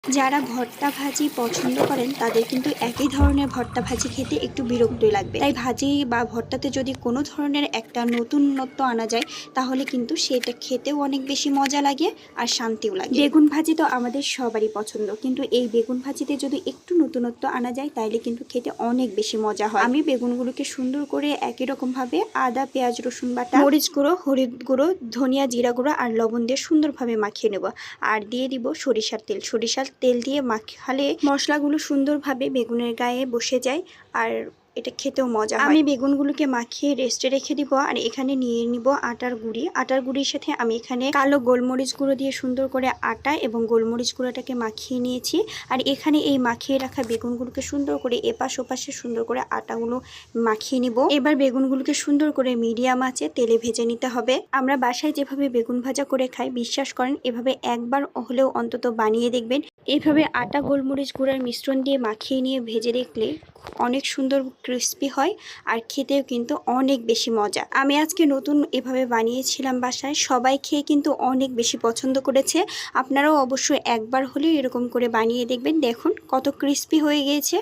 যারা ভর্তা ভাজি পছন্দ করেন তাদের কিন্তু একই ধরনের ভর্তা ভাজি খেতে একটু বিরক্তই লাগবে। তাই ভাজি বা ভর্তাতে যদি কোনো ধরনের একটা নতুনত্ব আনা যায় তাহলে কিন্তু সেটা খেতেও অনেক বেশি মজা লাগে আর শান্তিও লাগে। বেগুন ভাজি তো আমাদের সবারই পছন্দ, কিন্তু এই বেগুন ভাজিতে যদি একটু নতুনত্ব আনা যায় তাহলে কিন্তু খেতে অনেক বেশি মজা হয়। আমি বেগুনগুলোকে সুন্দর করে একই রকম ভাবে আদা, পেঁয়াজ, রসুন বাটা, মরিচ গুঁড়ো, হলুদ গুঁড়ো, ধনিয়া, জিরা গুঁড়ো আর লবণ দিয়ে সুন্দরভাবে মাখিয়ে নেব। আর দিয়ে দিব সরিষার তেল। সরিষার তেল দিয়ে মাখালে মশলাগুলো সুন্দরভাবে বেগুনের গায়ে বসে যায় আর এটা খেতেও মজা হয়। আমি বেগুনগুলোকে মাখিয়ে রেস্টে রেখে দিব। আর এখানে নিয়ে নিব আটার গুঁড়ি। আটার গুঁড়ির সাথে আমি এখানে কালো গোলমরিচ গুঁড়ো দিয়ে সুন্দর করে আটা এবং গোলমরিচ গুঁড়োটাকে মাখিয়ে নিয়েছি। আর এখানে এই মাখিয়ে রাখা বেগুনগুলোকে সুন্দর করে এপাশ ওপাশে সুন্দর করে আটাগুলো মাখিয়ে নিব। এবার বেগুনগুলোকে সুন্দর করে মিডিয়াম আঁচে তেলে ভেজে নিতে হবে। আমরা বাসায় যেভাবে বেগুন ভাজা করে খাই, বিশ্বাস করেন এভাবে একবার হলেও অন্তত বানিয়ে দেখবেন। এইভাবে আটা গোলমরিচ গুঁড়ার মিশ্রণ দিয়ে মাখিয়ে নিয়ে ভেজে দেখলে অনেক সুন্দর ক্রিস্পি হয় আর খেতেও কিন্তু অনেক বেশি মজা। আমি আজকে নতুন এভাবে বানিয়েছিলাম বাসায়, সবাই খেয়ে কিন্তু অনেক বেশি পছন্দ করেছে। আপনারাও অবশ্যই একবার হলেও এরকম করে বানিয়ে দেখবেন। দেখুন কত ক্রিস্পি হয়ে গিয়েছে।